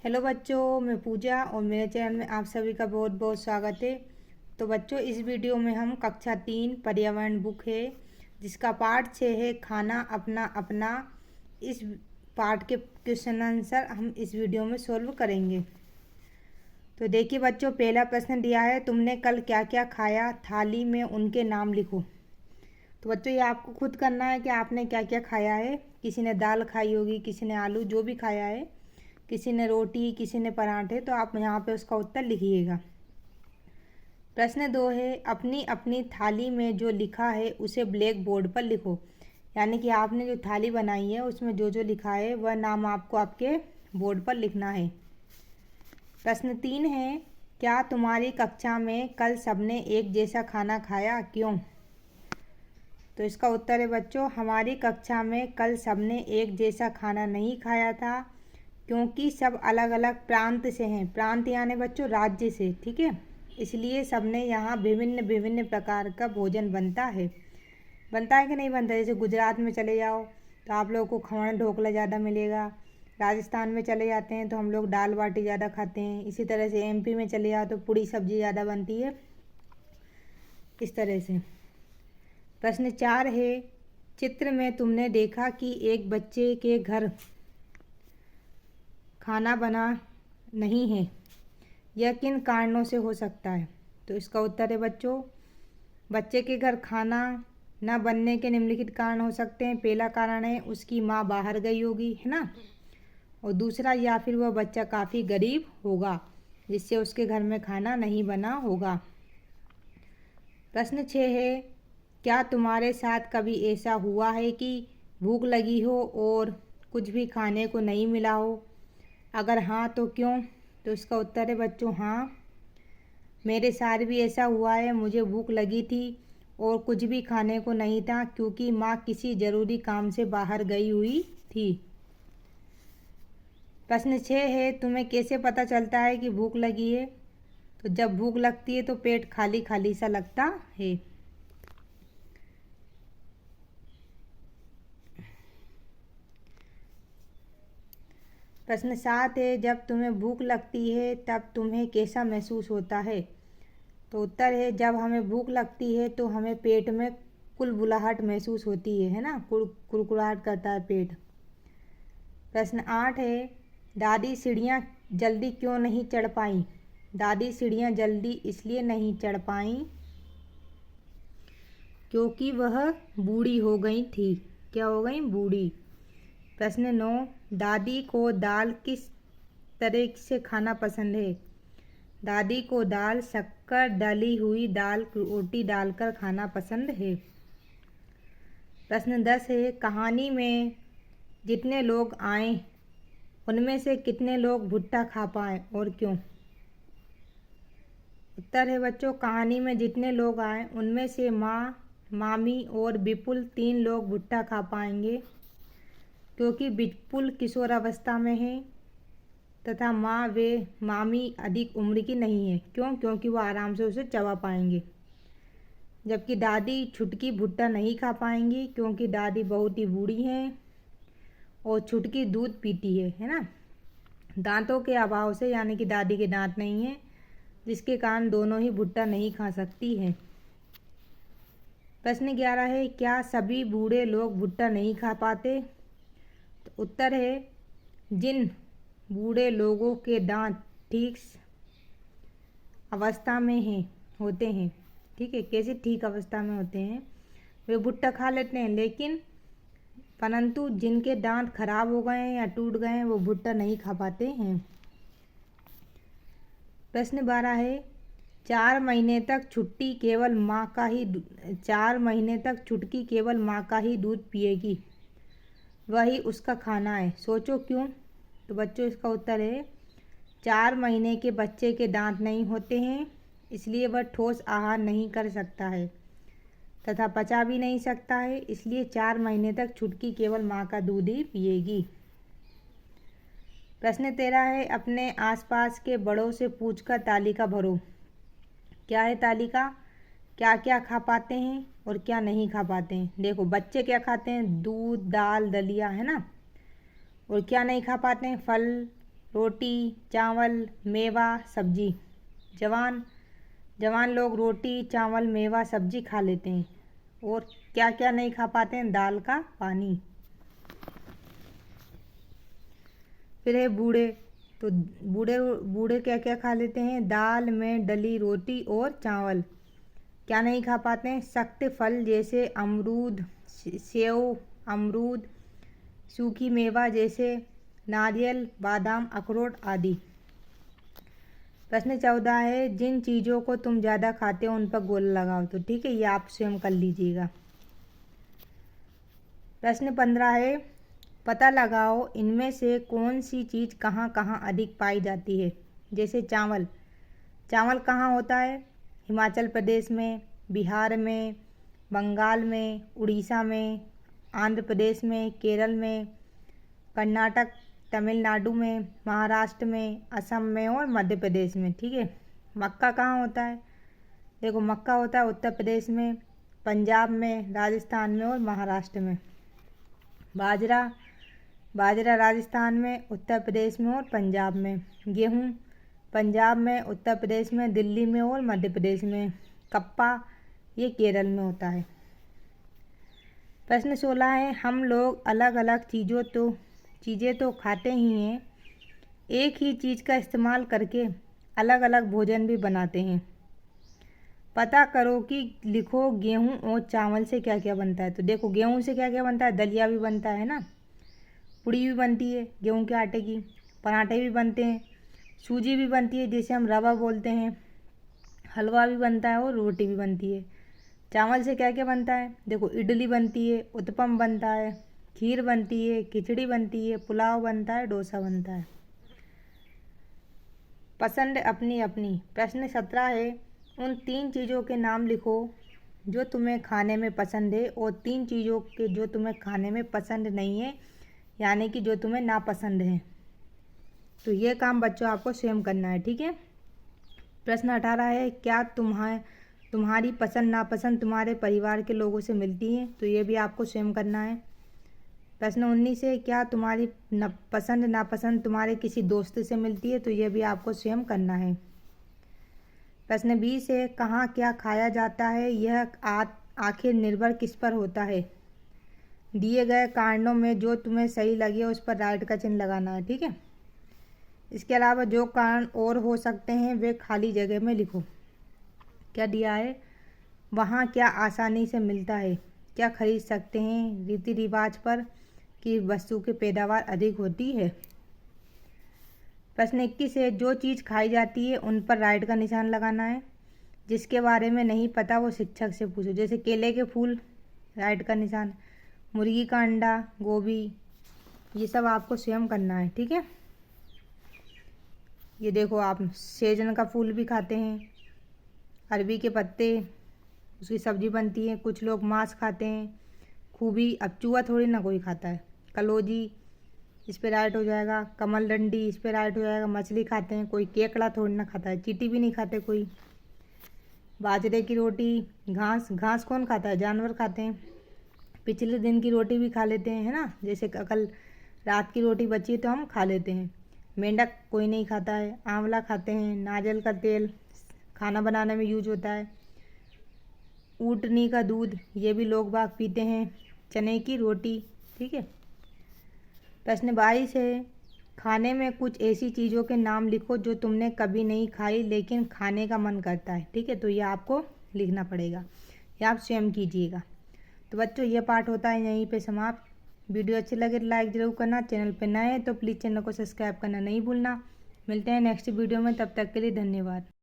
Hello बच्चों, मैं पूजा और मेरे चैनल में आप सभी का बहुत बहुत स्वागत है। तो बच्चों, इस वीडियो में हम कक्षा 3 पर्यावरण बुक है जिसका पार्ट 6 है खाना अपना अपना। इस पार्ट के क्वेश्चन आंसर हम इस वीडियो में सॉल्व करेंगे। तो देखिए बच्चों, पहला प्रश्न दिया है, तुमने कल क्या क्या खाया, थाली में उनके नाम लिखो। तो बच्चों, ये आपको खुद करना है कि आपने क्या क्या खाया है। किसी ने दाल खाई होगी, किसी ने आलू, जो भी खाया है, किसी ने रोटी, किसी ने पराठे, तो आप यहाँ पे उसका उत्तर लिखिएगा। प्रश्न 2 है, अपनी अपनी थाली में जो लिखा है उसे ब्लैक बोर्ड पर लिखो। यानी कि आपने जो थाली बनाई है उसमें जो जो लिखा है वह नाम आपको आपके बोर्ड पर लिखना है। प्रश्न 3 है, क्या तुम्हारी कक्षा में कल सबने एक जैसा खाना खाया, क्यों? तो इसका उत्तर है बच्चों, हमारी कक्षा में कल सबने एक जैसा खाना नहीं खाया था क्योंकि सब अलग अलग प्रांत से हैं। प्रांत यानी बच्चों राज्य से, ठीक है। इसलिए सबने यहाँ विभिन्न विभिन्न प्रकार का भोजन बनता है कि नहीं बनता। जैसे गुजरात में चले जाओ तो आप लोगों को खमण ढोकला ज़्यादा मिलेगा। राजस्थान में चले जाते हैं तो हम लोग दाल बाटी ज़्यादा खाते हैं। इसी तरह से एमपी में चले जाओ तो पूड़ी सब्जी ज़्यादा बनती है, इस तरह से। प्रश्न 4 है, चित्र में तुमने देखा कि एक बच्चे के घर खाना बना नहीं है, यह किन कारणों से हो सकता है? तो इसका उत्तर है बच्चों, बच्चे के घर खाना न बनने के निम्नलिखित कारण हो सकते हैं। पहला कारण है उसकी माँ बाहर गई होगी, है ना। और दूसरा, या फिर वह बच्चा काफ़ी गरीब होगा जिससे उसके घर में खाना नहीं बना होगा। प्रश्न 6 है, क्या तुम्हारे साथ कभी ऐसा हुआ है कि भूख लगी हो और कुछ भी खाने को नहीं मिला हो? अगर हाँ तो क्यों? तो इसका उत्तर है बच्चों, हाँ, मेरे साथ भी ऐसा हुआ है। मुझे भूख लगी थी और कुछ भी खाने को नहीं था क्योंकि माँ किसी ज़रूरी काम से बाहर गई हुई थी। प्रश्न 6 है, तुम्हें कैसे पता चलता है कि भूख लगी है? तो जब भूख लगती है तो पेट खाली खाली सा लगता है। प्रश्न 7 है, जब तुम्हें भूख लगती है तब तुम्हें कैसा महसूस होता है? तो उत्तर है, जब हमें भूख लगती है तो हमें पेट में कुलबुलाहट महसूस होती है ना, कुड़कुड़ाहट करता है पेट। प्रश्न 8 है, दादी सीढ़ियाँ जल्दी क्यों नहीं चढ़ पाई? दादी सीढ़ियाँ जल्दी इसलिए नहीं चढ़ पाई क्योंकि वह बूढ़ी हो गई थी। क्या हो गई? बूढ़ी। प्रश्न 9, दादी को दाल किस तरह से खाना पसंद है? दादी को दाल शक्कर डली हुई दाल रोटी डालकर खाना पसंद है। प्रश्न 10 है, कहानी में जितने लोग आए उनमें से कितने लोग भुट्टा खा पाए और क्यों? उत्तर है बच्चों, कहानी में जितने लोग आए उनमें से माँ, मामी और विपुल 3 लोग भुट्टा खा पाएंगे क्योंकि विपुल किशोरावस्था में है तथा माँ वे मामी अधिक उम्र की नहीं है। क्यों? क्योंकि वो आराम से उसे चबा पाएंगे। जबकि दादी छुटकी भुट्टा नहीं खा पाएंगी क्योंकि दादी बहुत ही बूढ़ी हैं और छुटकी दूध पीती है ना। दांतों के अभाव से, यानी कि दादी के दांत नहीं हैं, जिसके कारण दोनों ही भुट्टा नहीं खा सकती हैं। प्रश्न 11 है, क्या सभी बूढ़े लोग भुट्टा नहीं खा पाते? तो उत्तर है, जिन बूढ़े लोगों के दांत ठीक अवस्था में होते हैं, ठीक है, कैसे ठीक अवस्था में होते हैं, वे भुट्टा खा लेते हैं, लेकिन परंतु जिनके दांत खराब हो गए हैं या टूट गए हैं वो भुट्टा नहीं खा पाते हैं। प्रश्न 12 है, 4 महीने तक छुट्टी केवल माँ का ही 4 महीने तक छुटकी केवल माँ का ही दूध पिएगी, वही उसका खाना है, सोचो क्यों? तो बच्चों, इसका उत्तर है, 4 महीने के बच्चे के दांत नहीं होते हैं, इसलिए वह ठोस आहार नहीं कर सकता है तथा पचा भी नहीं सकता है, इसलिए 4 महीने तक छुटकी केवल माँ का दूध ही पिएगी। प्रश्न 13 है, अपने आसपास के बड़ों से पूछकर तालिका भरो। क्या है तालिका? क्या क्या खा पाते हैं और क्या नहीं खा पाते हैं। देखो, बच्चे क्या खाते हैं? दूध, दाल, दलिया, है ना। और क्या नहीं खा पाते हैं? फल, रोटी, चावल, मेवा, सब्जी। जवान जवान लोग रोटी, चावल, मेवा, सब्जी खा लेते हैं। और क्या क्या नहीं खा पाते हैं? दाल का पानी। फिर है बूढ़े, तो बूढ़े बूढ़े क्या क्या खा लेते हैं? दाल में डली रोटी और चावल। क्या नहीं खा पाते हैं? सख्त फल जैसे अमरूद, सेव, अमरूद, सूखी मेवा जैसे नारियल, बादाम, अखरोट आदि। प्रश्न 14 है, जिन चीज़ों को तुम ज़्यादा खाते हो उन पर गोला लगाओ। तो ठीक है, ये आप स्वयं कर लीजिएगा। प्रश्न 15 है, पता लगाओ इनमें से कौन सी चीज़ कहाँ कहाँ अधिक पाई जाती है। जैसे चावल, चावल कहाँ होता है? हिमाचल प्रदेश में, बिहार में, बंगाल में, उड़ीसा में, आंध्र प्रदेश में, केरल में, कर्नाटक, तमिलनाडु में, महाराष्ट्र में, असम में और मध्य प्रदेश में। ठीक है। मक्का कहाँ होता है? देखो, मक्का होता है उत्तर प्रदेश में, पंजाब में, राजस्थान में और महाराष्ट्र में। बाजरा, बाजरा राजस्थान में, उत्तर प्रदेश में और पंजाब में। गेहूँ पंजाब में, उत्तर प्रदेश में, दिल्ली में और मध्य प्रदेश में। कप्पा ये केरल में होता है। प्रश्न 16 है, हम लोग अलग अलग चीज़ें तो खाते ही हैं, एक ही चीज़ का इस्तेमाल करके अलग अलग भोजन भी बनाते हैं। पता करो कि लिखो गेहूँ और चावल से क्या क्या बनता है। तो देखो, गेहूँ से क्या क्या बनता है? दलिया भी बनता है ना, पूड़ी भी बनती है गेहूँ के आटे की, पराठे भी बनते हैं, सूजी भी बनती है जिसे हम रवा बोलते हैं, हलवा भी बनता है और रोटी भी बनती है। चावल से क्या क्या बनता है? देखो, इडली बनती है, उत्पम बनता है, खीर बनती है, खिचड़ी बनती है, पुलाव बनता है, डोसा बनता है। पसंद अपनी अपनी। प्रश्न 17 है, उन 3 चीज़ों के नाम लिखो जो तुम्हें खाने में पसंद है और 3 चीज़ों के जो तुम्हें खाने में पसंद नहीं है, यानी कि जो तुम्हें नापसंद है। तो ये काम बच्चों आपको स्वयं करना है। ठीक है। प्रश्न 18 है, क्या तुम्हारी पसंद नापसंद तुम्हारे परिवार के लोगों से मिलती है? तो ये भी आपको स्वयं करना है। प्रश्न 19 है, क्या तुम्हारी पसंद नापसंद तुम्हारे किसी दोस्त से मिलती है? तो ये भी आपको स्वयं करना है। प्रश्न 20 है, कहाँ क्या खाया जाता है यह आखिर निर्भर किस पर होता है? दिए गए कारणों में जो तुम्हें सही लगे उस पर राइट का चिन्ह लगाना है। ठीक है। इसके अलावा जो कारण और हो सकते हैं वे खाली जगह में लिखो। क्या दिया है? वहाँ क्या आसानी से मिलता है? क्या खरीद सकते हैं? रीति रिवाज पर कि वस्तु की पैदावार अधिक होती है। प्रश्न 21 है, जो चीज़ खाई जाती है उन पर राइट का निशान लगाना है। जिसके बारे में नहीं पता वो शिक्षक से पूछो। जैसे केले के फूल, राइट का निशान, मुर्गी का अंडा, गोभी, ये सब आपको स्वयं करना है। ठीक है। ये देखो, आप सहजन का फूल भी खाते हैं, अरबी के पत्ते, उसकी सब्जी बनती है, कुछ लोग मांस खाते हैं, खूबी, अब चूहा थोड़ी ना कोई खाता है, कलौजी इस पे राइट हो जाएगा, कमल डंडी इस पे राइट हो जाएगा, मछली खाते हैं, कोई केकड़ा थोड़ी ना खाता है, चींटी भी नहीं खाते कोई। बाजरे की रोटी, घास कौन खाता है? जानवर खाते हैं। पिछले दिन की रोटी भी खा लेते हैं, है ना, जैसे कल रात की रोटी बची तो हम खा लेते हैं। मेंढक कोई नहीं खाता है। आंवला खाते हैं, नारियल का तेल खाना बनाने में यूज होता है। ऊँटनी का दूध ये भी लोग बाग पीते हैं। चने की रोटी। ठीक है। प्रश्न 22 है, खाने में कुछ ऐसी चीज़ों के नाम लिखो जो तुमने कभी नहीं खाई लेकिन खाने का मन करता है। ठीक है। तो ये आपको लिखना पड़ेगा, ये आप स्वयं कीजिएगा। तो बच्चों, ये पाठ होता है यहीं पे समाप्त। वीडियो अच्छी लगे तो लाइक ज़रूर करना। चैनल पे नए हैं तो प्लीज़ चैनल को सब्सक्राइब करना नहीं भूलना। मिलते हैं नेक्स्ट वीडियो में, तब तक के लिए धन्यवाद।